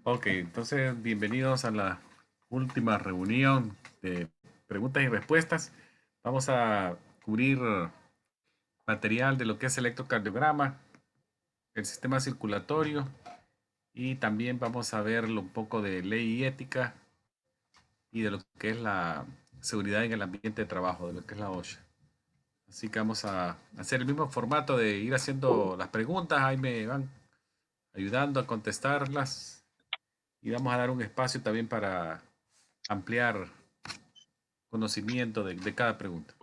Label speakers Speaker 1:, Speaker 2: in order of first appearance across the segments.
Speaker 1: Ok, entonces bienvenidos a la última reunión de preguntas y respuestas. Vamos a cubrir material de lo que es electrocardiograma, el sistema circulatorio y también vamos a ver un poco de ley y ética y de lo que es la seguridad en el ambiente de trabajo, de lo que es la OSHA. Así que vamos a hacer el mismo formato de ir haciendo las preguntas, ahí me van ayudando a contestarlas y vamos a dar un espacio también para ampliar conocimiento de cada pregunta.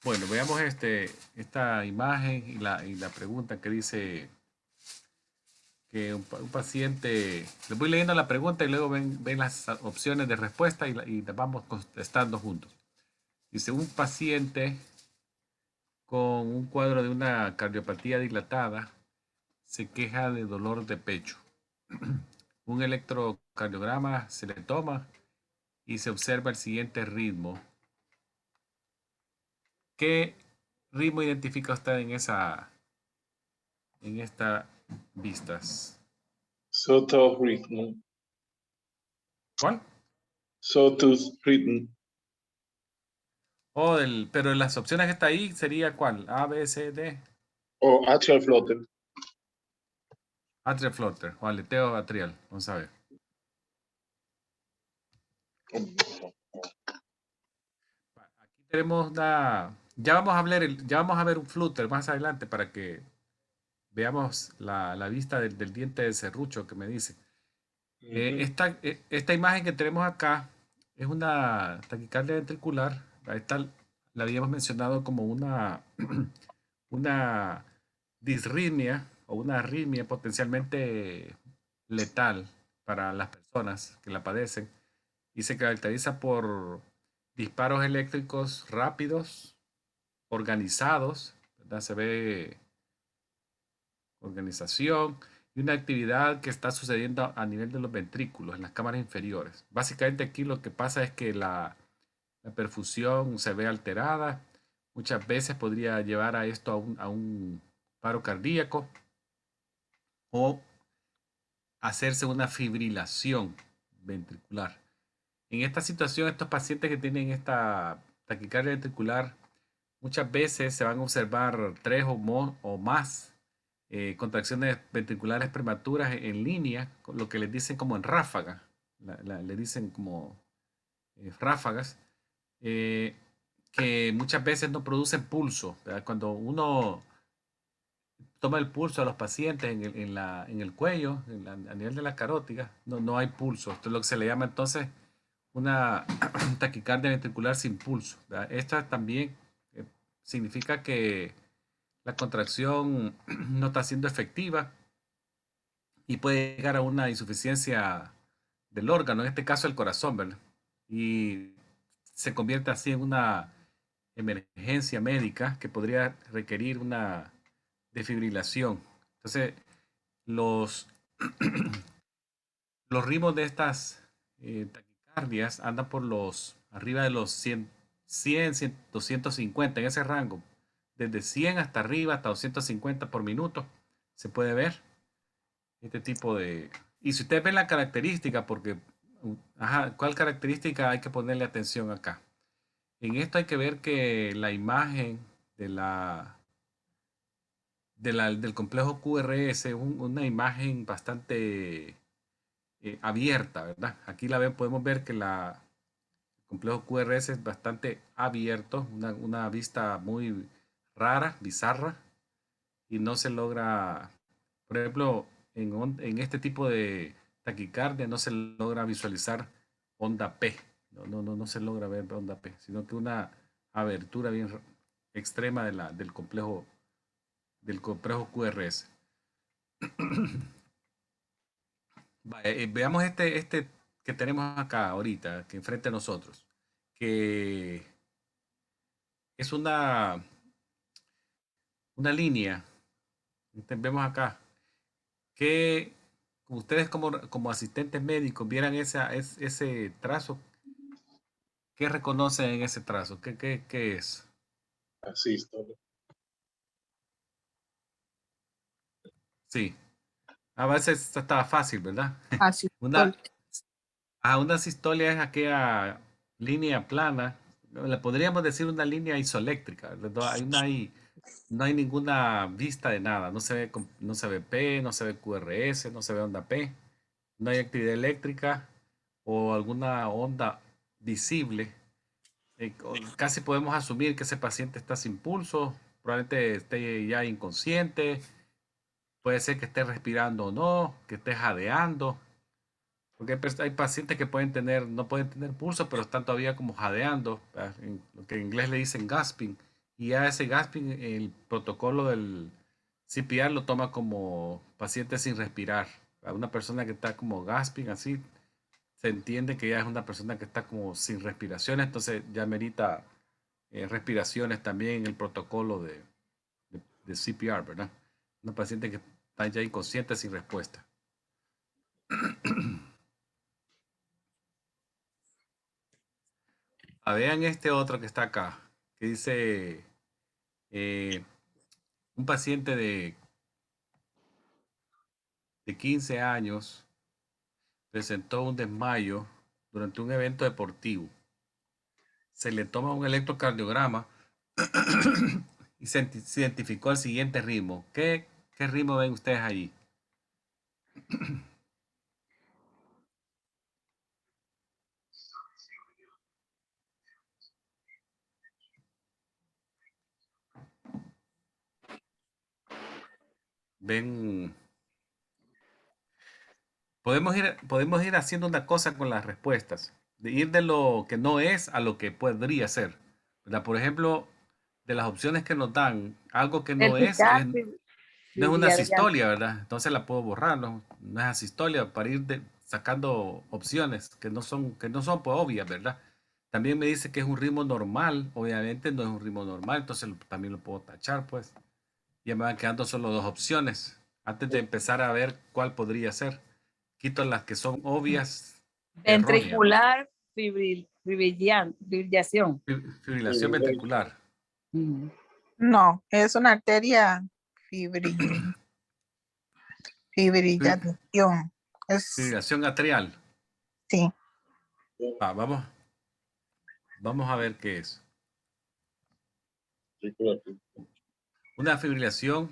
Speaker 1: Bueno, veamos esta imagen y la pregunta que dice que un paciente, le voy leyendo la pregunta y luego ven las opciones de respuesta y las vamos contestando juntos. Dice, un paciente con un cuadro de una cardiopatía dilatada se queja de dolor de pecho. Un electrocardiograma se le toma y se observa el siguiente ritmo. ¿Qué ritmo identifica usted en estas vistas?
Speaker 2: Sawtooth written.
Speaker 1: ¿Cuál?
Speaker 2: Sawtooth written.
Speaker 1: Pero las opciones que está ahí sería ¿cuál? A, B, C, D.
Speaker 2: O atrial flutter.
Speaker 1: Atrial flutter o aleteo atrial. Vamos a ver. Aquí tenemos ya vamos a ver un flutter más adelante para que veamos la vista del diente de serrucho que me dice. Esta imagen que tenemos acá es una taquicardia ventricular. Esta la habíamos mencionado como una disritmia o una arritmia potencialmente letal para las personas que la padecen y se caracteriza por disparos eléctricos rápidos, organizados, ¿verdad? Se ve organización y una actividad que está sucediendo a nivel de los ventrículos, en las cámaras inferiores. Básicamente aquí lo que pasa es que la perfusión se ve alterada, muchas veces podría llevar a esto a un paro cardíaco o hacerse una fibrilación ventricular. En esta situación, estos pacientes que tienen esta taquicardia ventricular, muchas veces se van a observar tres o más contracciones ventriculares prematuras en línea, con lo que les dicen como en ráfaga, le dicen como ráfagas, eh, que muchas veces no producen pulso, ¿verdad? Cuando uno toma el pulso a los pacientes en el cuello, a nivel de la carótida, no hay pulso. Esto es lo que se le llama entonces una taquicardia ventricular sin pulso, ¿verdad? Esta también eh, significa que la contracción no está siendo efectiva y puede llegar a una insuficiencia del órgano, en este caso el corazón, ¿verdad? Y se convierte así en una emergencia médica que podría requerir una defibrilación. Entonces, los, los ritmos de estas taquicardias andan por arriba de los 100, 250 en ese rango. Desde 100 hasta arriba, hasta 250 por minuto, se puede ver este tipo de... Y si ustedes ven la característica, porque, ajá, ¿cuál característica hay que ponerle atención acá? En esto hay que ver que la imagen de del complejo QRS es una imagen bastante abierta, ¿verdad? Aquí podemos ver que el complejo QRS es bastante abierto, una vista muy rara, bizarra, y no se logra, por ejemplo, en este tipo de taquicardia no se logra visualizar onda P, no se logra ver onda P, sino que una abertura bien extrema del complejo QRS. Veamos este que tenemos acá ahorita, que enfrente a nosotros, que es una línea. Vemos acá que ustedes como asistentes médicos vieran ese trazo. ¿Qué reconocen en ese trazo? ¿Qué es?
Speaker 2: Asístole.
Speaker 1: Sí. A veces estaba fácil, ¿verdad?
Speaker 3: Así.
Speaker 1: Una, una sistolia es aquella línea plana. Le podríamos decir una línea isoeléctrica. No hay ninguna vista de nada. No se ve P, no se ve QRS, no se ve onda P. No hay actividad eléctrica o alguna onda visible. Casi podemos asumir que ese paciente está sin pulso, probablemente esté ya inconsciente, puede ser que esté respirando o no, que esté jadeando, porque hay pacientes que no pueden tener pulso, pero están todavía como jadeando, en lo que en inglés le dicen gasping, y ya ese gasping, el protocolo del CPR lo toma como paciente sin respirar. A una persona que está como gasping así, se entiende que ya es una persona que está como sin respiración, entonces ya merita respiraciones también en el protocolo de CPR, ¿verdad? Una paciente que está ya inconsciente sin respuesta. Vean este otro que está acá, que dice eh, un paciente de 15 años presentó un desmayo durante un evento deportivo. Se le toma un electrocardiograma y se identificó el siguiente ritmo. ¿Qué ritmo ven ustedes allí? Ven, podemos ir haciendo una cosa con las respuestas, de ir de lo que no es a lo que podría ser, ¿verdad? Por ejemplo, de las opciones que nos dan, algo que no es,
Speaker 3: Vertical,
Speaker 1: no es una
Speaker 3: fibrilar.
Speaker 1: asistolia, ¿verdad? Entonces la puedo borrar, no es asistolia, para ir sacando opciones que no son pues, obvias, ¿verdad? También me dice que es un ritmo normal, obviamente no es un ritmo normal, entonces también lo puedo tachar, pues. Ya me van quedando solo dos opciones. Antes de empezar a ver cuál podría ser, quito las que son obvias, erróneas.
Speaker 3: Ventricular, fibrillación.
Speaker 1: Fibrilación ventricular,
Speaker 4: No, es una arteria fibrillación. Es,
Speaker 1: fibrilación atrial.
Speaker 4: sí,
Speaker 1: Vamos a ver qué es.
Speaker 2: Ventricular.
Speaker 1: Una fibrilación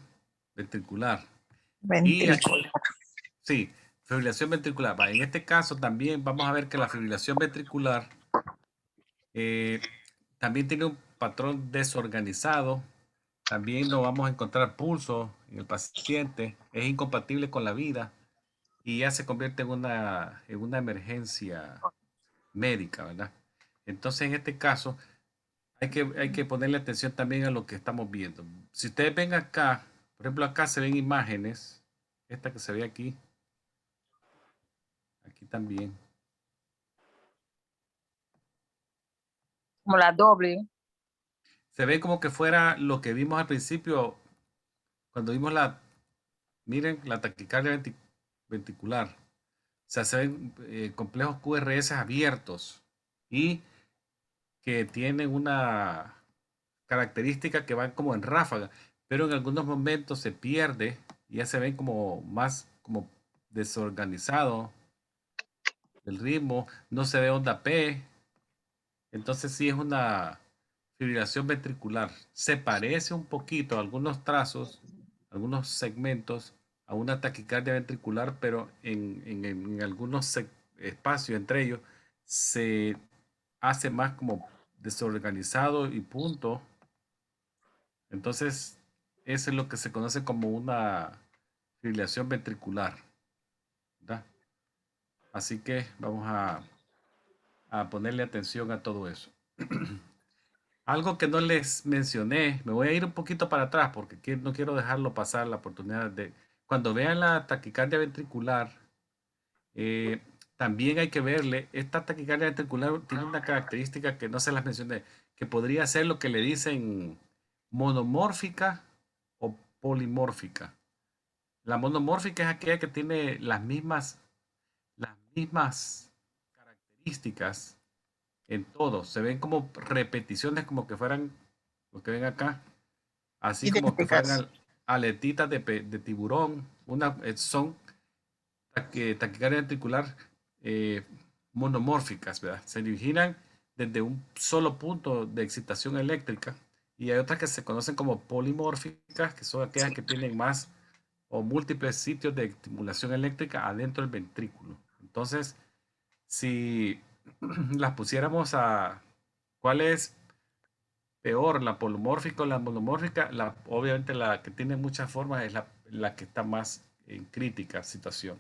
Speaker 1: ventricular. Y
Speaker 4: ventrículo.
Speaker 1: sí, fibrilación ventricular. En este caso también vamos a ver que la fibrilación ventricular también tiene un patrón desorganizado. También no vamos a encontrar pulso en el paciente. Es incompatible con la vida y ya se convierte en una emergencia médica, ¿verdad? Entonces, en este caso, hay que ponerle atención también a lo que estamos viendo. Si ustedes ven acá, por ejemplo, acá se ven imágenes, esta que se ve aquí, aquí también.
Speaker 3: Como la doble.
Speaker 1: Se ve como que fuera lo que vimos al principio, cuando vimos miren, la taquicardia ventricular. O sea, se ven complejos QRS abiertos y que tienen una característica que van como en ráfaga, pero en algunos momentos se pierde y ya se ven como más como desorganizado el ritmo, no se ve onda P, entonces sí es una fibrilación ventricular. Se parece un poquito a algunos trazos, algunos segmentos a una taquicardia ventricular, pero en algunos espacios entre ellos se hace más como desorganizado y punto. Entonces, eso es lo que se conoce como una fibrilación ventricular, ¿verdad? Así que vamos a ponerle atención a todo eso. Algo que no les mencioné, me voy a ir un poquito para atrás porque no quiero dejarlo pasar la oportunidad de... Cuando vean la taquicardia ventricular, eh, también hay que verle, esta taquicardia ventricular tiene una característica que no se las mencioné, que podría ser lo que le dicen monomórfica o polimórfica. La monomórfica es aquella que tiene las mismas características en todo. Se ven como repeticiones, como que fueran, lo que ven acá, así como que fueran
Speaker 4: Idénticas.
Speaker 1: aletitas de tiburón, son taquicardia ventricular monomórficas, ¿verdad? Se originan desde un solo punto de excitación eléctrica y hay otras que se conocen como polimórficas, que son aquellas que tienen más o múltiples sitios de estimulación eléctrica adentro del ventrículo. Entonces, si las pusiéramos a cuál es peor, la polomórfica o la monomórfica, obviamente la que tiene muchas formas es la que está más en crítica situación.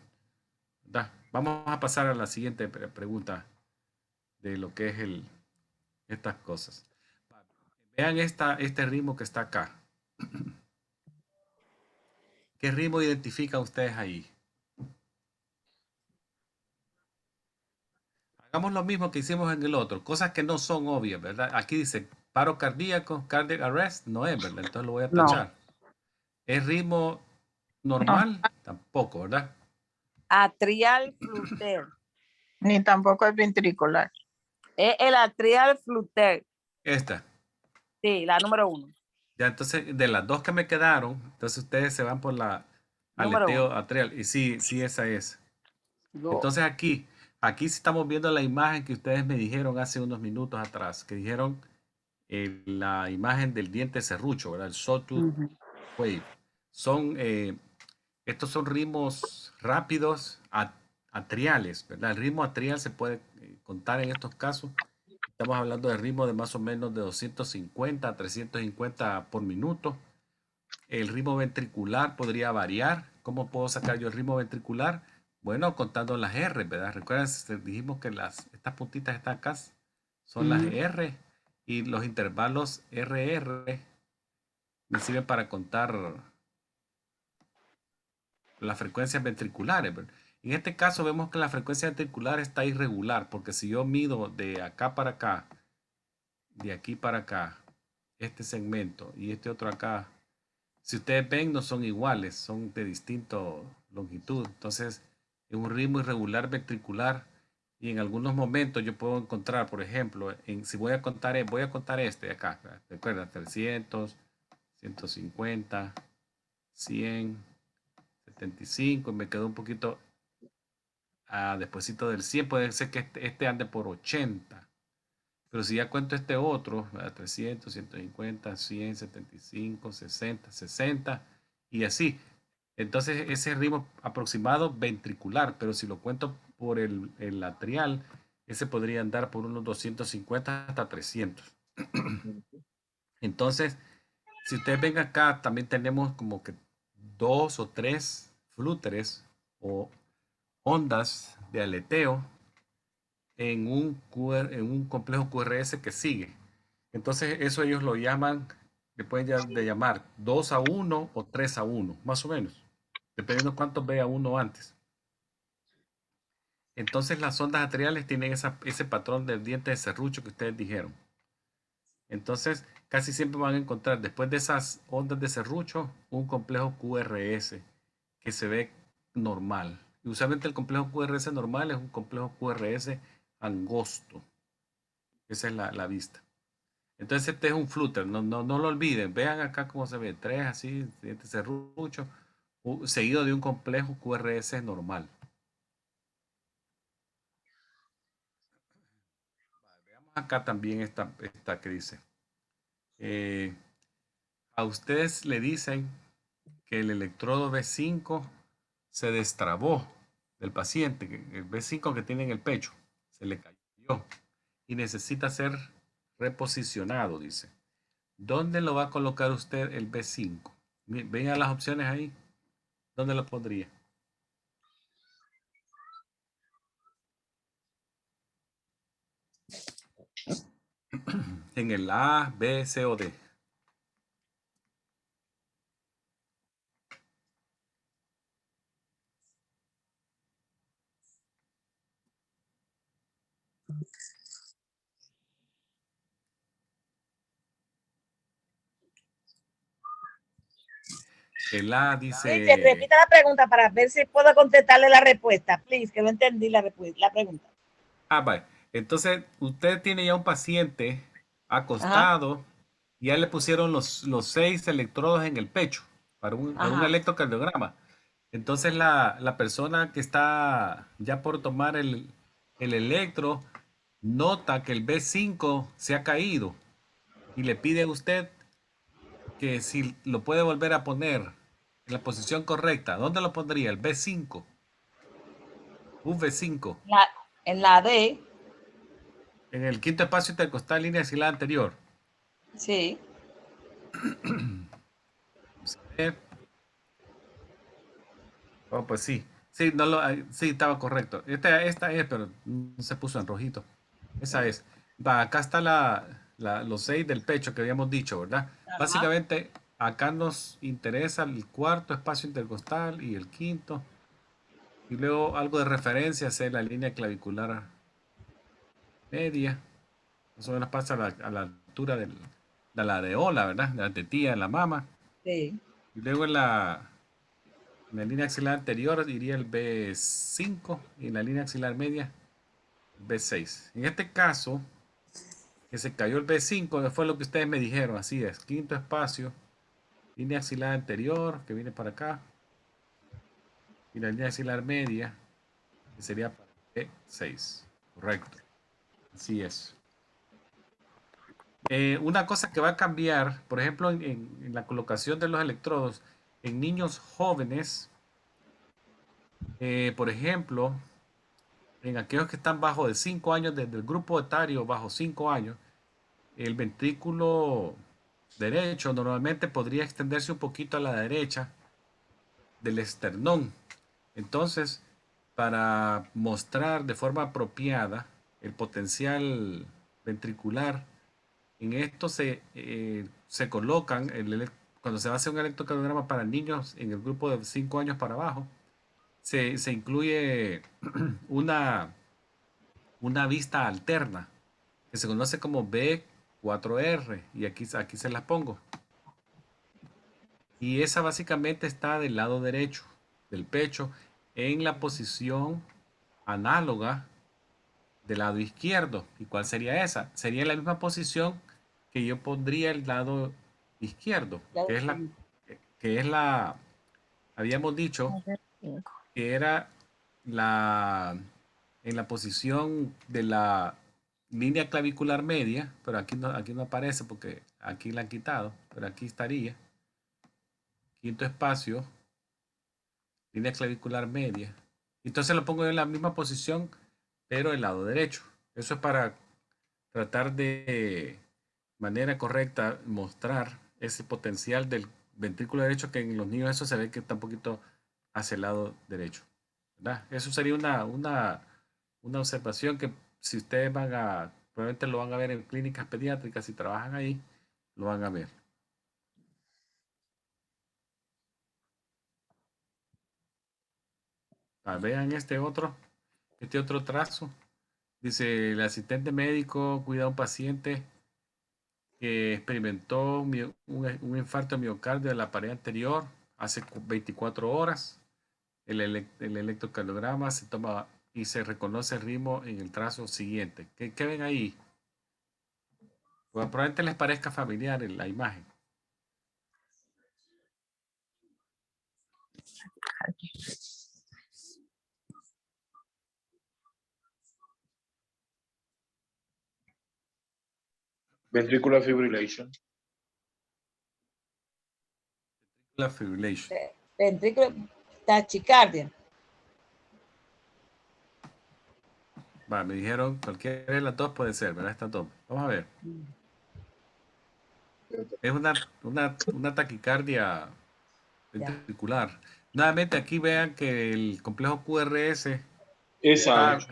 Speaker 1: ¿Verdad? Vamos a pasar a la siguiente pregunta de lo que es estas cosas. Vean este ritmo que está acá. ¿Qué ritmo identifican ustedes ahí? Hagamos lo mismo que hicimos en el otro, cosas que no son obvias, ¿verdad? Aquí dice paro cardíaco, cardiac arrest, no es, ¿verdad? Entonces lo voy a
Speaker 3: No.
Speaker 1: tachar. ¿Es ritmo normal? Tampoco, ¿verdad?
Speaker 3: Atrial fluter.
Speaker 4: Ni tampoco es ventricular.
Speaker 3: Es el atrial fluter.
Speaker 1: Esta.
Speaker 3: Sí, la número 1.
Speaker 1: Ya, entonces, de las dos que me quedaron, entonces ustedes se van por la
Speaker 3: Número
Speaker 1: aleteo
Speaker 3: 1.
Speaker 1: atrial. Y sí, esa es.
Speaker 3: Go.
Speaker 1: Entonces aquí sí estamos viendo la imagen que ustedes me dijeron hace unos minutos atrás, que dijeron la imagen del diente serrucho, ¿verdad? El sawtooth wave. Estos son ritmos rápidos atriales, ¿verdad? El ritmo atrial se puede contar en estos casos. Estamos hablando de ritmo de más o menos de 250 a 350 por minuto. El ritmo ventricular podría variar. ¿Cómo puedo sacar yo el ritmo ventricular? Bueno, contando las R, ¿verdad? Recuerden, dijimos que estas puntitas están acá, son las R y los intervalos RR me sirven para contar las frecuencias ventriculares, ¿verdad? En este caso vemos que la frecuencia ventricular está irregular, porque si yo mido de acá para acá, de aquí para acá, este segmento y este otro acá, si ustedes ven no son iguales, son de distinta longitud. Entonces, es un ritmo irregular ventricular y en algunos momentos yo puedo encontrar, por ejemplo, si voy a contar este de acá, recuerda, 300, 150, 100, 75 y me quedó un poquito despuesito del 100, puede ser que este ande por 80. Pero si ya cuento este otro, 300, 150, 100, 75, 60, 60 y así. Entonces ese ritmo aproximado ventricular, pero si lo cuento por el atrial, ese podría andar por unos 250 hasta 300. Entonces, si ustedes ven acá, también tenemos como que 2 o 3 flúteres o ondas de aleteo en un complejo QRS que sigue. Entonces eso ellos lo llaman, le pueden llamar 2 a 1 o 3 a 1, más o menos, dependiendo cuántos vea uno antes. Entonces las ondas atriales tienen ese patrón del diente de serrucho que ustedes dijeron. Entonces casi siempre van a encontrar después de esas ondas de serrucho un complejo QRS que se ve normal. Y usualmente el complejo QRS normal es un complejo QRS angosto. Esa es la vista. Entonces este es un flutter, no lo olviden. Vean acá cómo se ve. 3 así, diente serrucho, seguido de un complejo QRS normal. Veamos acá también esta que dice. A ustedes le dicen que el electrodo B5 se destrabó del paciente, el B5 que tiene en el pecho, se le cayó y necesita ser reposicionado, dice. ¿Dónde lo va a colocar usted el B5? Vean las opciones ahí. ¿Dónde lo pondría? En el A, B, C o D. El A dice...
Speaker 5: Repita la pregunta para ver si puedo contestarle la respuesta, please, que no entendí la pregunta.
Speaker 1: Vale. Entonces, usted tiene ya un paciente acostado, y ya le pusieron los 6 electrodos en el pecho para un electrocardiograma. Entonces la persona que está ya por tomar el electro nota que el B5 se ha caído y le pide a usted que si lo puede volver a poner en la posición correcta. ¿Dónde lo pondría? El B5. Un V5.
Speaker 5: En la D,
Speaker 1: En el quinto espacio intercostal línea axilar anterior.
Speaker 5: sí.
Speaker 1: Vamos a ver. Oh, pues sí. Sí, sí, estaba correcto. Esta es, pero no se puso en rojito. Esa es. Va, acá está los 6 del pecho que habíamos dicho, ¿verdad?
Speaker 5: Ajá.
Speaker 1: Básicamente, acá nos interesa el cuarto espacio intercostal y el quinto. Y luego algo de referencia es la línea clavicular media. Más o menos pasa a la altura de la areola, ¿verdad? De la tetilla, de la mama.
Speaker 5: Sí.
Speaker 1: Y luego en la línea axilar anterior iría el B5 y en la línea axilar media B6. En este caso, que se cayó el B5, fue lo que ustedes me dijeron, así es, quinto espacio, línea axilar anterior, que viene para acá, y la línea axilar media, que sería para B6, correcto, así es. Una cosa que va a cambiar, por ejemplo, en la colocación de los electrodos en niños jóvenes, por ejemplo, en aquellos que están bajo de 5 años, desde el grupo etario bajo 5 años, el ventrículo derecho normalmente podría extenderse un poquito a la derecha del esternón. Entonces, para mostrar de forma apropiada el potencial ventricular, en esto se colocan, cuando se hace un electrocardiograma para niños en el grupo de 5 años para abajo, se incluye una vista alterna que se conoce como B4R y aquí se las pongo. Y esa básicamente está del lado derecho del pecho en la posición análoga del lado izquierdo. ¿Y cuál sería esa? Sería la misma posición que yo pondría el lado izquierdo, que es la, habíamos dicho que era en la posición de la línea clavicular media, pero aquí no aparece porque aquí la han quitado, pero aquí estaría. Quinto espacio, línea clavicular media. Entonces lo pongo yo en la misma posición, pero el lado derecho. Eso es para tratar de manera correcta mostrar ese potencial del ventrículo derecho que en los niños eso se ve que está un poquito hacia el lado derecho, ¿verdad? Eso sería una observación que si ustedes probablemente lo van a ver en clínicas pediátricas, si trabajan ahí, lo van a ver. Vean este otro trazo. Dice, el asistente médico cuida a un paciente que experimentó un infarto de miocardio de la pared anterior hace 24 horas. El electrocardiograma se toma y se reconoce el ritmo en el trazo siguiente. ¿Qué ven ahí? Pues probablemente les parezca familiar la imagen.
Speaker 2: Ventricular fibrillation.
Speaker 1: La fibrillation.
Speaker 5: Ventrículo, tachicardia.
Speaker 1: Me dijeron cualquiera de las dos puede ser, ¿verdad? Estas dos. Vamos a ver. Es una taquicardia ventricular. Nuevamente aquí vean que el complejo QRS
Speaker 2: Esa es.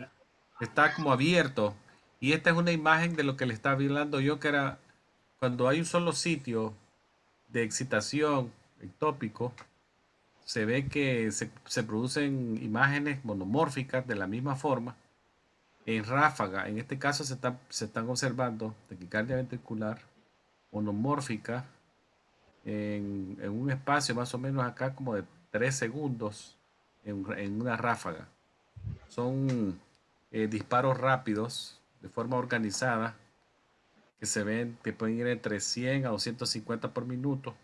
Speaker 1: está como abierto. Y esta es una imagen de lo que le estaba hablando yo, que era cuando hay un solo sitio de excitación ectópico, se ve que se producen imágenes monomórficas de la misma forma en ráfaga. En este caso se están observando taquicardia ventricular monomórfica en un espacio más o menos acá como de 3 segundos en una ráfaga. Son disparos rápidos de forma organizada que se ven que pueden ir entre 100 a 250 por minuto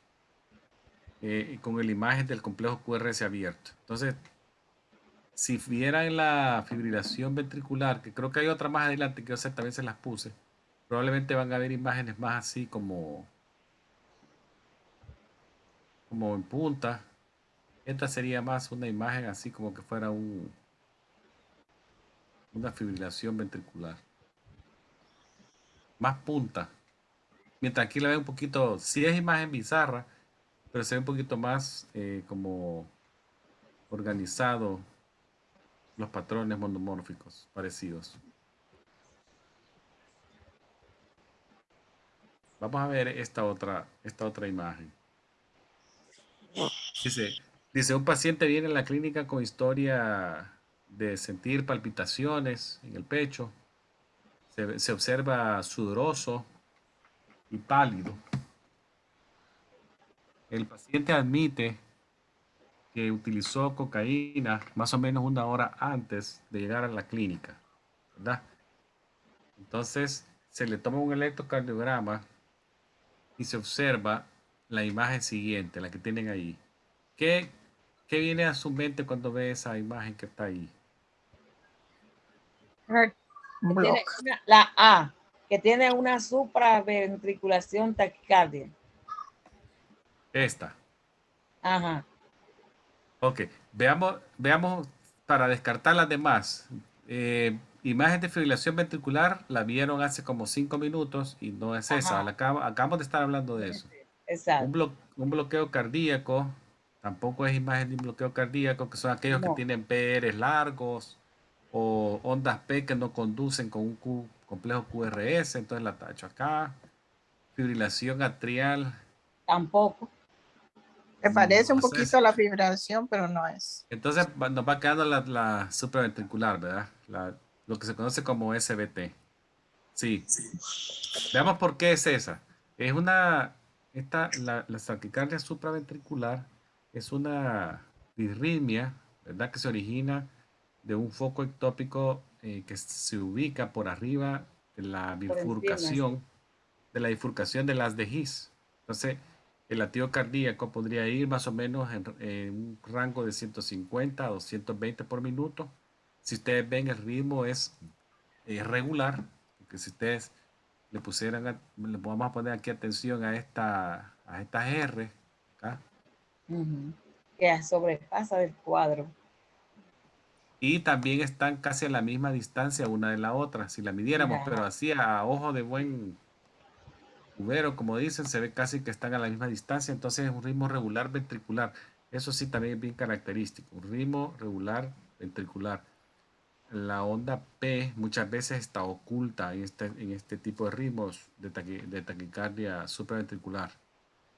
Speaker 1: con la imagen del complejo QRS abierto. Entonces, si vieran la fibrilación ventricular, que creo que hay otra más adelante que yo sé, también se las puse, probablemente van a ver imágenes más así como en punta. Esta sería más una imagen así como que fuera una fibrilación ventricular. Más punta. Mientras aquí la ve un poquito, sí es imagen bizarra, pero se ve un poquito más como organizado los patrones monomórficos parecidos. Vamos a ver esta otra imagen. Dice, un paciente viene a la clínica con historia de sentir palpitaciones en el pecho. Se observa sudoroso y pálido. El paciente admite que utilizó cocaína más o menos una hora antes de llegar a la clínica, ¿verdad? Entonces se le toma un electrocardiograma y se observa la imagen siguiente, la que tienen ahí. ¿Qué viene a su mente cuando ve esa imagen que está ahí?
Speaker 4: Heart
Speaker 5: Tiene
Speaker 4: block.
Speaker 5: la A, que tiene una supraventriculación taquicardia.
Speaker 1: Esta.
Speaker 5: Ajá.
Speaker 1: Ok, veamos para descartar las demás. Imagen de fibrilación ventricular la vieron hace como 5 minutos y no es esa.
Speaker 5: Ajá.
Speaker 1: Acabamos de estar hablando de eso.
Speaker 5: Exacto.
Speaker 1: Un bloqueo cardíaco tampoco es imagen de un bloqueo cardíaco, que son aquellos que
Speaker 5: No,
Speaker 1: tienen PRs largos o ondas P que no conducen con un complejo QRS. Entonces la tacho acá. Fibrilación atrial.
Speaker 5: tampoco.
Speaker 4: Me parece un
Speaker 1: No sé.
Speaker 4: poquito a la fibración, pero no es.
Speaker 1: Entonces nos va quedando la supraventricular, ¿verdad? Lo que se conoce como SVT. Sí. Veamos por qué es esa. Es la taquicardia supraventricular es una disritmia, ¿verdad? Que se origina de un foco ectópico que se ubica por arriba de la
Speaker 5: Por encima, sí.
Speaker 1: bifurcación de las de His. Entonces, el latido cardíaco podría ir más o menos en un rango de 150 a 220 por minuto. Si ustedes ven, el ritmo es regular, porque si ustedes le vamos a poner aquí atención a estas R, acá,
Speaker 5: Ujú. Que sobrepasa del cuadro.
Speaker 1: y también están casi a la misma distancia una de la otra, si la midiéramos, pero
Speaker 5: Ajá.
Speaker 1: así a ojo de buen cubero, como dicen, se ve casi que están a la misma distancia, entonces es un ritmo regular ventricular. Eso sí también es bien característico, un ritmo regular ventricular. La onda P muchas veces está oculta en este tipo de ritmos de taquicardia supraventricular.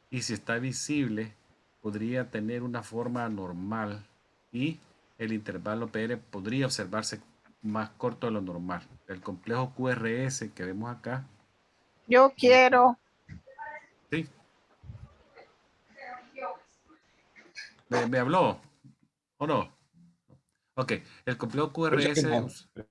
Speaker 1: Y si está visible, podría tener una forma normal y el intervalo PR podría observarse más corto de lo normal. El complejo QRS que vemos acá,
Speaker 4: Yo quiero,
Speaker 1: ¿sí? ¿Me habló o no? Ok, el complejo
Speaker 2: Dice que
Speaker 1: QRS,
Speaker 2: no.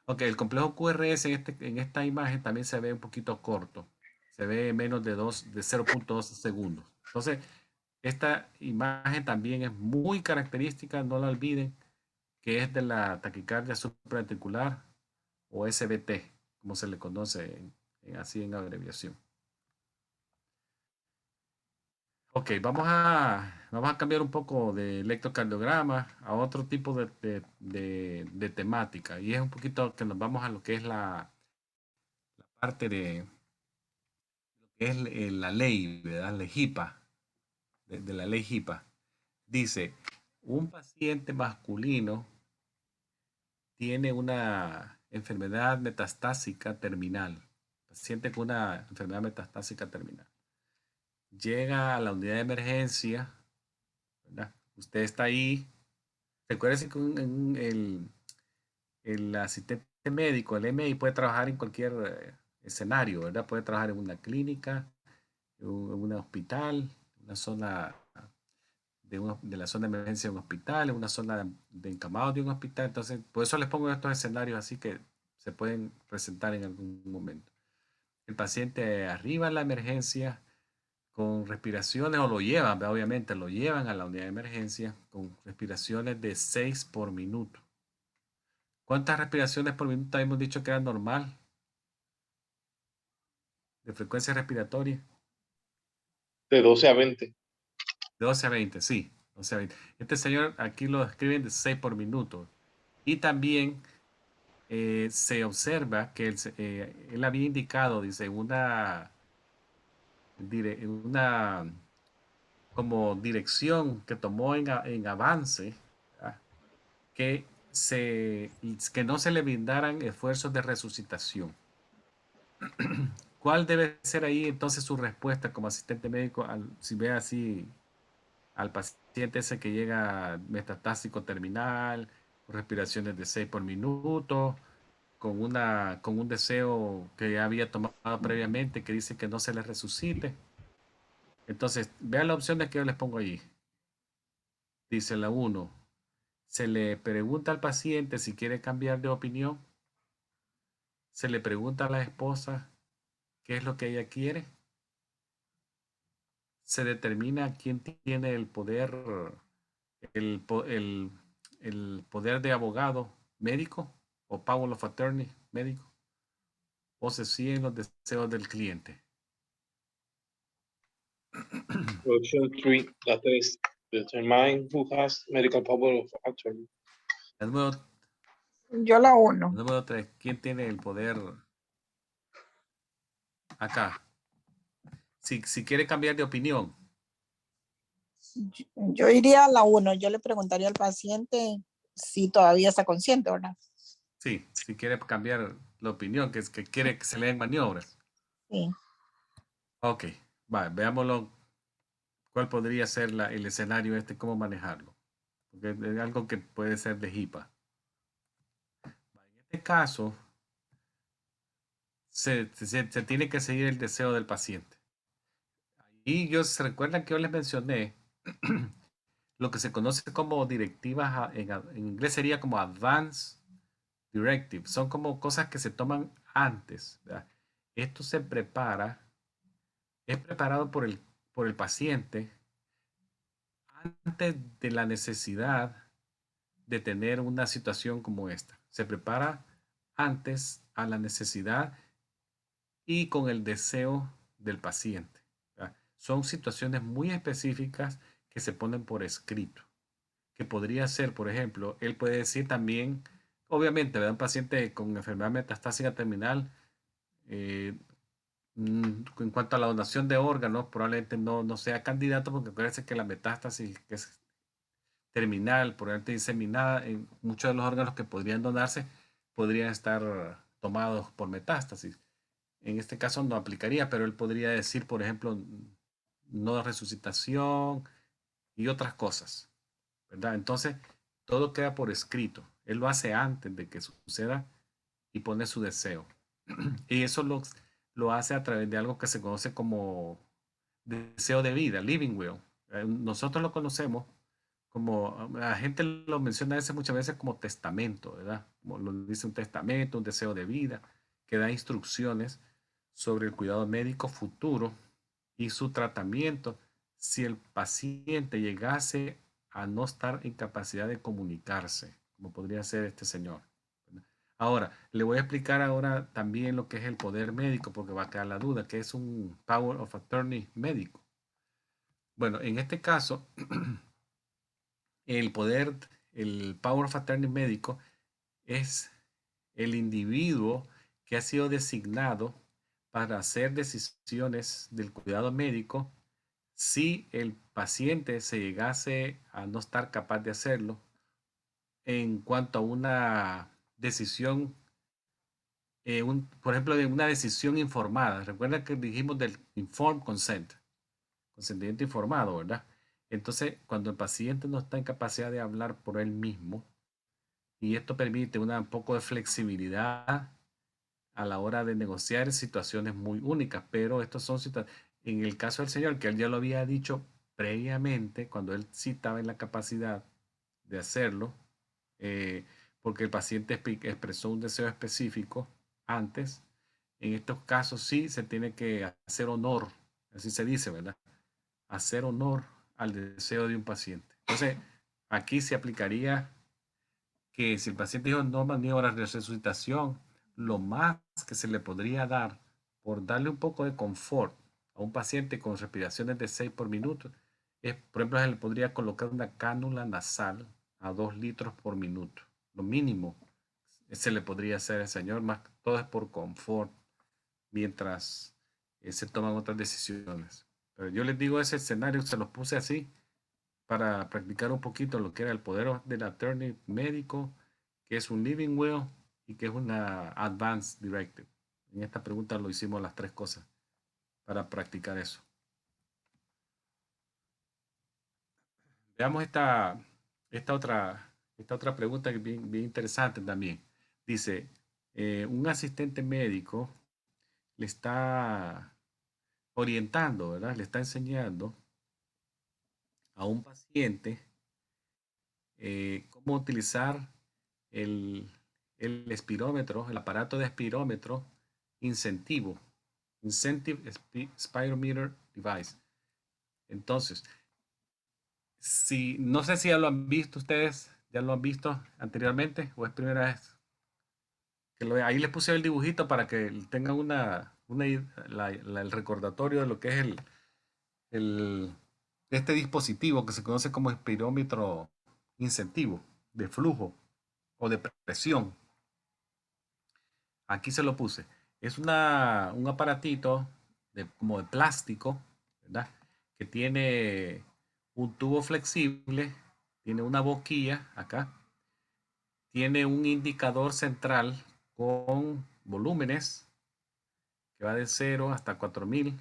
Speaker 1: ok, el complejo QRS en esta imagen también se ve un poquito corto. Se ve menos de 0.2 segundos. Entonces, esta imagen también es muy característica, no la olviden, que es de la taquicardia supraventricular o SVT, como se le conoce así en abreviación. Ok, vamos a cambiar un poco de electrocardiograma a otro tipo de temática. Y es un poquito que nos vamos a lo que es la parte de lo que es la ley, ¿verdad? La HIPAA, de la ley HIPAA. Dice, un paciente masculino tiene una enfermedad metastásica terminal. Paciente con una enfermedad metastásica terminal. Llega a la unidad de emergencia, ¿verdad? Usted está ahí. Recuerde que el asistente médico, el MI, puede trabajar en cualquier escenario, ¿verdad? Puede trabajar en una clínica, en un hospital, una zona de la zona de emergencia de un hospital, en una zona de encamado de un hospital. Entonces, por eso les pongo estos escenarios así que se pueden presentar en algún momento. El paciente arriba en la emergencia, con respiraciones, o lo llevan, obviamente, lo llevan a la unidad de emergencia con respiraciones de 6 por minuto. ¿Cuántas respiraciones por minuto habíamos dicho que era normal de frecuencia respiratoria?
Speaker 2: De 12 a 20.
Speaker 1: De 12 a 20, sí. 12 a 20. Este señor aquí lo describen de 6 por minuto. Y también se observa que él había indicado, dice, una como dirección que tomó en avance, ¿verdad? que, que no se le brindaran esfuerzos de resucitación. ¿Cuál debe ser ahí entonces su respuesta como asistente médico si ve así al paciente ese que llega metatásico terminal, con respiraciones de 6 por minuto, con un deseo que ya había tomado previamente que dice que no se le resucite? Entonces, vean las opciones que yo les pongo allí. Dice la 1, se le pregunta al paciente si quiere cambiar de opinión. Se le pregunta a la esposa qué es lo que ella quiere. Se determina quién tiene el poder, el, el poder de abogado médico o power of attorney médico, o se siguen los deseos del cliente.
Speaker 2: Option 3, la 3. Determine who has medical power of attorney.
Speaker 1: La número,
Speaker 4: Yo la 1.
Speaker 1: número 3, ¿quién tiene el poder acá? Si quiere cambiar de opinión.
Speaker 4: Yo iría a la 1. Yo le preguntaría al paciente si todavía está consciente, ¿verdad?
Speaker 1: Sí, si quiere cambiar la opinión, que es que quiere que se le den maniobras.
Speaker 4: Sí.
Speaker 1: Ok, va, veámoslo. ¿Cuál podría ser el escenario cómo manejarlo? Porque es algo que puede ser de HIPAA. En este caso, se tiene que seguir el deseo del paciente. Y se recuerdan que yo les mencioné lo que se conoce como directivas, en inglés sería como advance directive. Son como cosas que se toman antes, ¿verdad? Esto es preparado por el paciente antes de la necesidad de tener una situación como esta. Se prepara antes a la necesidad y con el deseo del paciente, ¿verdad? Son situaciones muy específicas que se ponen por escrito, que podría ser, por ejemplo, él puede decir también, obviamente, ¿verdad? Un paciente con enfermedad metastásica terminal, en cuanto a la donación de órganos, probablemente no sea candidato, porque acuérdense que la metástasis, que es terminal, probablemente diseminada, en muchos de los órganos que podrían donarse podrían estar tomados por metástasis. En este caso no aplicaría, pero él podría decir, por ejemplo, no resucitación y otras cosas, ¿verdad? Entonces, todo queda por escrito. Él lo hace antes de que suceda y pone su deseo. Y eso lo hace a través de algo que se conoce como deseo de vida, living will. Nosotros lo conocemos como, la gente lo menciona muchas veces como testamento, ¿verdad? Como lo dice un testamento, un deseo de vida, que da instrucciones sobre el cuidado médico futuro y su tratamiento si el paciente llegase a no estar en capacidad de comunicarse, como podría ser este señor. Ahora, le voy a explicar ahora también lo que es el poder médico, porque va a quedar la duda, que es un power of attorney médico. Bueno, en este caso, el power of attorney médico es el individuo que ha sido designado para hacer decisiones del cuidado médico si el paciente se llegase a no estar capaz de hacerlo en cuanto a una decisión, por ejemplo, de una decisión informada. Recuerda que dijimos del informed consent, consentimiento informado, ¿verdad? Entonces, cuando el paciente no está en capacidad de hablar por él mismo, y esto permite un poco de flexibilidad a la hora de negociar situaciones muy únicas, pero estos son situaciones, en el caso del señor, que él ya lo había dicho previamente, cuando él sí estaba en la capacidad de hacerlo, eh, porque el paciente expresó un deseo específico antes, en estos casos sí se tiene que hacer honor así se dice, ¿verdad? Hacer honor al deseo de un paciente. Entonces, aquí se aplicaría que si el paciente dijo no maniobra de resucitación, lo más que se le podría dar por darle un poco de confort a un paciente con respiraciones de 6 por minuto, es, por ejemplo, se le podría colocar una cánula nasal a 2 litros por minuto. Lo mínimo se le podría hacer al señor, más todo es por confort, mientras se toman otras decisiones. Pero yo les digo, ese escenario se los puse así para practicar un poquito lo que era el poder del attorney médico, que es un living will y que es una advance directive. En esta pregunta lo hicimos las tres cosas para practicar eso. Veamos esta otra pregunta que es bien interesante también. Dice, un asistente médico le está orientando, ¿verdad? Le está enseñando a un paciente cómo utilizar el espirómetro, el aparato de espirómetro incentivo, Incentive Spirometer Device. Entonces, si, no sé si ya lo han visto ustedes, ya lo han visto anteriormente o es primera vez. Ahí les puse el dibujito para que tengan el recordatorio de lo que es el, este dispositivo que se conoce como espirómetro incentivo de flujo o de presión. Aquí se lo puse. Es un aparatito como de plástico, ¿verdad? Que tiene un tubo flexible, tiene una boquilla acá, tiene un indicador central con volúmenes que va de 0 hasta 4000.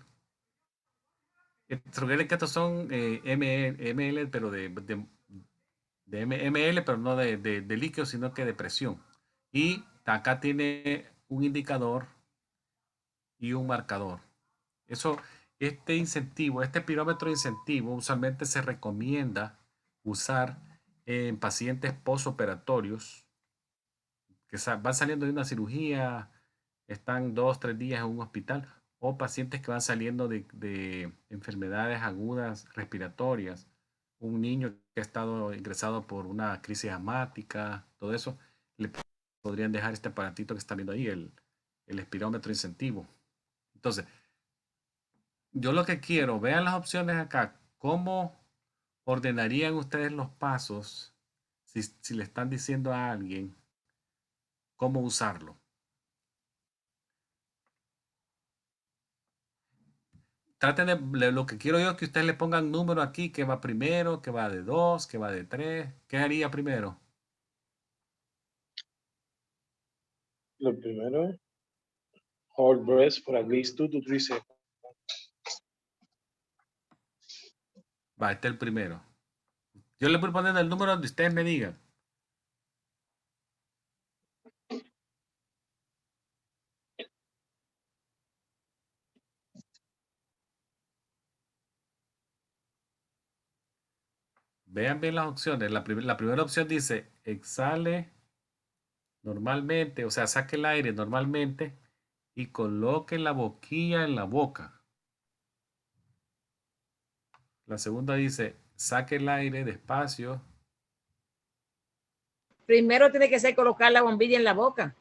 Speaker 1: Recuerden que estos son ml, pero de ml, pero no de líquido, sino que de presión. Y acá tiene un indicador y un marcador. Este incentivo, este pirómetro incentivo, usualmente se recomienda usar en pacientes postoperatorios que van saliendo de una cirugía, están 2-3 días en un hospital, o pacientes que van saliendo de enfermedades agudas respiratorias, un niño que ha estado ingresado por una crisis asmática, todo eso, le podrían dejar este aparatito que están viendo ahí, el espirómetro incentivo. Entonces, yo lo que quiero, vean las opciones acá, ¿cómo ordenarían ustedes los pasos si le están diciendo a alguien cómo usarlo? Traten lo que quiero yo es que ustedes le pongan número aquí, que va primero, que va de 2, que va de 3. ¿Qué haría primero?
Speaker 2: Lo primero, hold breath for at least 2 to 3 seconds.
Speaker 1: Va, este es el primero. Yo le voy poniendo el número donde ustedes me digan. Vean bien las opciones. La primera opción dice, exhale normalmente, o sea, saque el aire normalmente y coloque la boquilla en la boca. La segunda dice, saque el aire despacio.
Speaker 5: Primero tiene que ser colocar la bombilla en la boca.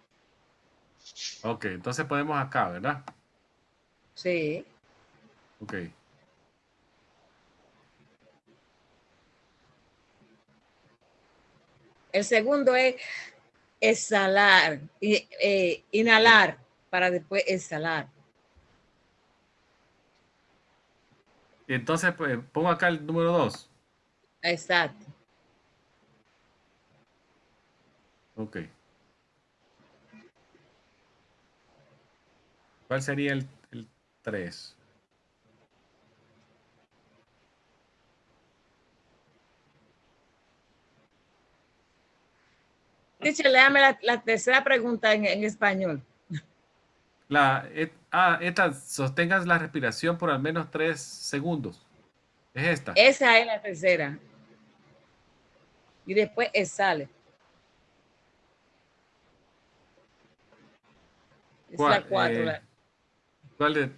Speaker 1: Ok, entonces ponemos acá, ¿verdad?
Speaker 5: Sí.
Speaker 1: Ok.
Speaker 5: El segundo es exhalar, inhalar para después exhalar.
Speaker 1: Y entonces pues, pongo acá el número 2.
Speaker 5: Exacto.
Speaker 1: Ok. ¿Cuál sería el 3?
Speaker 5: Teacher, léame la tercera pregunta en español.
Speaker 1: Esta, sostengas la respiración por al menos 3 segundos. Es esta.
Speaker 5: Esa es la tercera. Y después exhale. Es
Speaker 1: ¿Cuál?
Speaker 5: la 4.
Speaker 1: ¿Cuál de?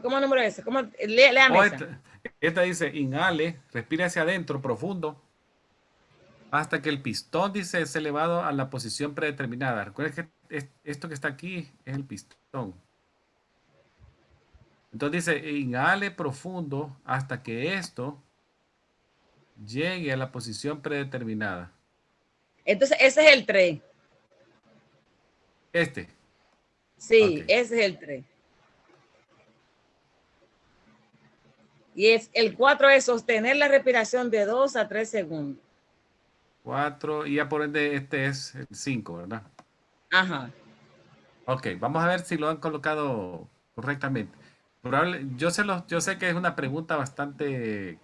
Speaker 5: ¿Cómo número es ese? Léame
Speaker 1: O
Speaker 5: esa.
Speaker 1: esta dice, inhale, respire hacia adentro profundo hasta que el pistón dice es elevado a la posición predeterminada. Recuerden que esto que está aquí es el pistón. Entonces dice, inhale profundo hasta que esto llegue a la posición predeterminada.
Speaker 5: Entonces, ese es el 3.
Speaker 1: Este.
Speaker 5: Sí,
Speaker 1: Ok.
Speaker 5: ese es el 3. Y el 4 es sostener la respiración de 2 a 3 segundos.
Speaker 1: 4. Y ya por ende este es el 5, ¿verdad?
Speaker 5: Ajá.
Speaker 1: Ok, vamos a ver si lo han colocado correctamente. Yo sé que es una pregunta bastante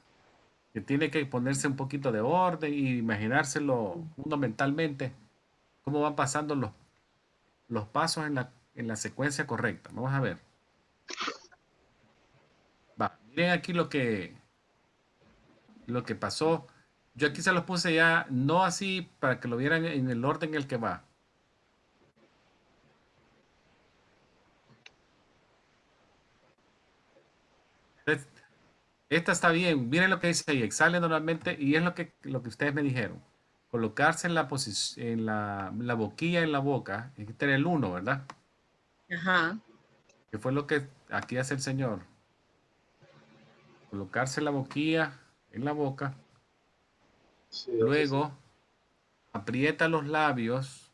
Speaker 1: que tiene que ponerse un poquito de orden y imaginárselo uno mentalmente, cómo van pasando los pasos en la secuencia correcta. Vamos a ver. Va, miren aquí lo que pasó. Yo aquí se los puse ya, no así para que lo vieran en el orden en el que va. Entonces, esta está bien. Miren lo que dice ahí. Exhale normalmente y es lo que ustedes me dijeron. Colocarse en la posición, en la boquilla en la boca. Este era el 1, ¿verdad?
Speaker 5: Ajá.
Speaker 1: Que fue lo que aquí hace el Señor. Colocarse la boquilla en la boca.
Speaker 2: Sí, eso sí.
Speaker 1: Luego aprieta los labios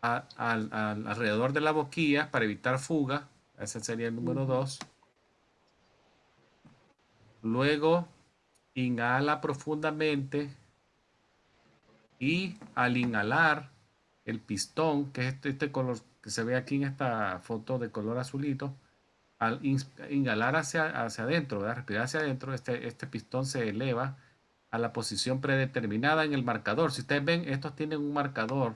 Speaker 1: alrededor de la boquilla para evitar fuga. Ese sería el número 2. Luego inhala profundamente y al inhalar el pistón, que es este color que se ve aquí en esta foto de color azulito, al inhalar hacia adentro, ¿verdad? Respirar hacia adentro, este pistón se eleva a la posición predeterminada en el marcador. Si ustedes ven, estos tienen un marcador,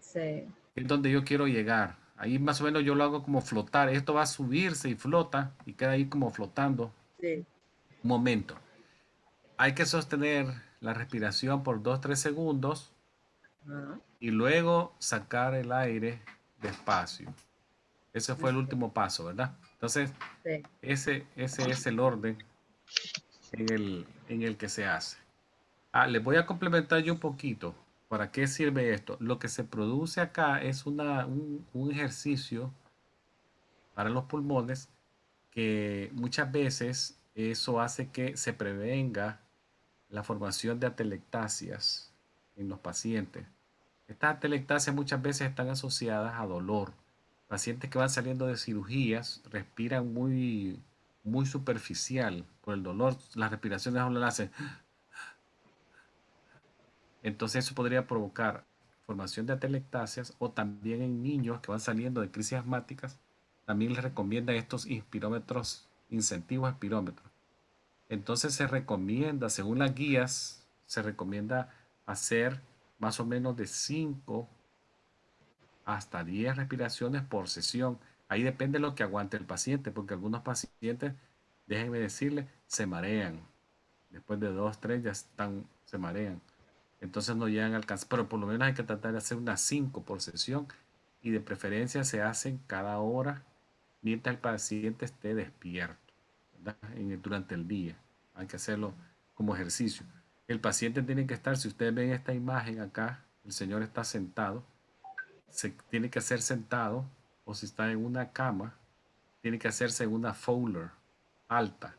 Speaker 5: Sí.
Speaker 1: que es donde yo quiero llegar. Ahí más o menos yo lo hago como flotar. Esto va a subirse y flota y queda ahí como flotando
Speaker 5: Sí.
Speaker 1: un momento. Hay que sostener la respiración por 2-3 segundos
Speaker 5: Ajá.
Speaker 1: y luego sacar el aire despacio. Ese fue el
Speaker 5: Ok.
Speaker 1: último paso, ¿verdad? Entonces,
Speaker 5: Sí.
Speaker 1: ese es el orden en el que se hace. Les voy a complementar yo un poquito. ¿Para qué sirve esto? Lo que se produce acá es un ejercicio para los pulmones que muchas veces eso hace que se prevenga la formación de atelectasias en los pacientes. Estas atelectasias muchas veces están asociadas a dolor. Pacientes que van saliendo de cirugías respiran muy superficial por el dolor. Las respiraciones no lo hacen. Entonces eso podría provocar formación de atelectasias o también en niños que van saliendo de crisis asmáticas. También les recomiendan estos inspirómetros, incentivos espirómetros. Entonces se recomienda, según las guías, se recomienda hacer más o menos de 5 hasta 10 respiraciones por sesión. Ahí depende de lo que aguante el paciente, porque algunos pacientes, déjenme decirle, se marean. Después de 2, 3 ya se marean. Entonces no llegan a alcanzar, pero por lo menos hay que tratar de hacer unas 5 por sesión y de preferencia se hacen cada hora mientras el paciente esté despierto, ¿verdad? Durante el día. Hay que hacerlo como ejercicio. El paciente tiene que estar, si ustedes ven esta imagen acá, el señor está sentado, se tiene que hacer sentado o si está en una cama, tiene que hacerse en una Fowler alta.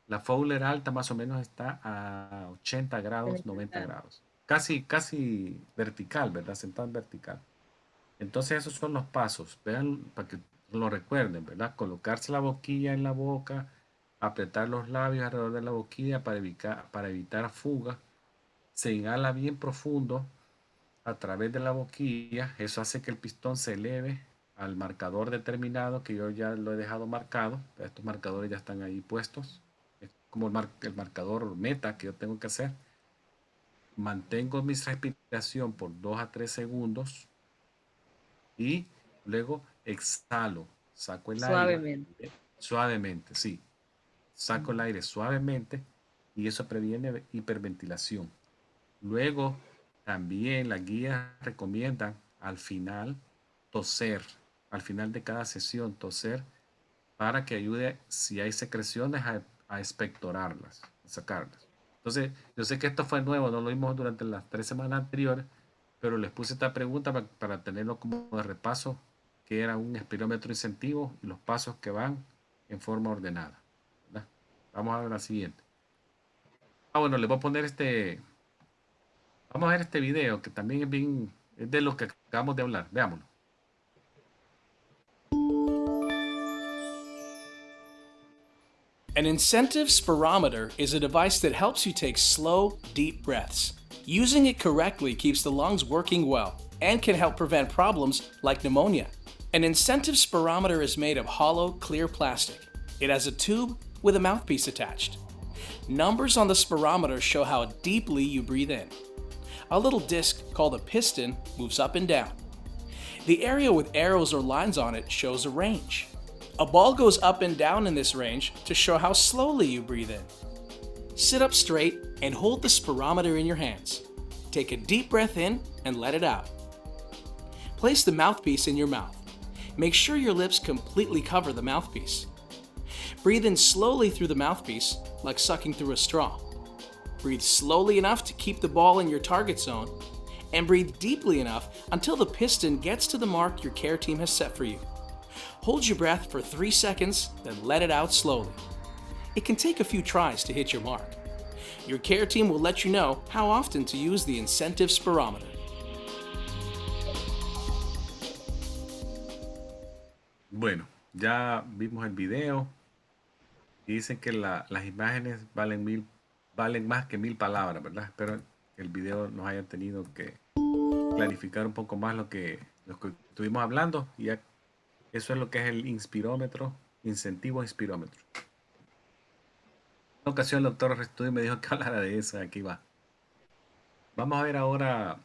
Speaker 1: La Fowler alta más o menos está a 80 grados, 90 grados. Casi vertical, ¿verdad? Sentado en vertical. Entonces esos son los pasos. Vean para que lo recuerden, ¿verdad? Colocarse la boquilla en la boca, apretar los labios alrededor de la boquilla para evitar fuga. Se inhala bien profundo a través de la boquilla. Eso hace que el pistón se eleve al marcador determinado que yo ya lo he dejado marcado. Estos marcadores ya están ahí puestos. Es como el marcador meta que yo tengo que hacer. Mantengo mi respiración por 2 a 3 segundos y luego exhalo. Saco el aire
Speaker 5: Suavemente.
Speaker 1: suavemente, sí. Saco el aire suavemente y eso previene hiperventilación. Luego, también las guías recomiendan al final toser. al final de cada sesión toser para que ayude si hay secreciones a expectorarlas, a sacarlas. Entonces, yo sé que esto fue nuevo, no lo vimos durante las 3 semanas anteriores, pero les puse esta pregunta para tenerlo como de repaso, que era un espirómetro incentivo y los pasos que van en forma ordenada, ¿verdad? Vamos a ver la siguiente. Bueno, les voy a poner vamos a ver este video que también es de lo que acabamos de hablar. Veámoslo.
Speaker 6: An incentive spirometer is a device that helps you take slow, deep breaths. Using it correctly keeps the lungs working well and can help prevent problems like pneumonia. An incentive spirometer is made of hollow, clear plastic. It has a tube with a mouthpiece attached. Numbers on the spirometer show how deeply you breathe in. A little disc called a piston moves up and down. The area with arrows or lines on it shows a range. A ball goes up and down in this range to show how slowly you breathe in. Sit up straight and hold the spirometer in your hands. Take a deep breath in and let it out. Place the mouthpiece in your mouth. Make sure your lips completely cover the mouthpiece. Breathe in slowly through the mouthpiece, like sucking through a straw. Breathe slowly enough to keep the ball in your target zone, and breathe deeply enough until the piston gets to the mark your care team has set for you. Hold your breath for 3 seconds, then let it out slowly. It can take a few tries to hit your mark. Your care team will let you know how often to use the incentive spirometer.
Speaker 1: Bueno, ya vimos el video y dicen que las imágenes valen más que 1000 palabras, ¿verdad? Espero que el video nos haya tenido que clarificar un poco más lo que estuvimos hablando y ya. Eso es lo que es el inspirómetro, incentivo inspirómetro. En una ocasión el doctor Restudio me dijo que hablara de eso, aquí va. Vamos a ver ahora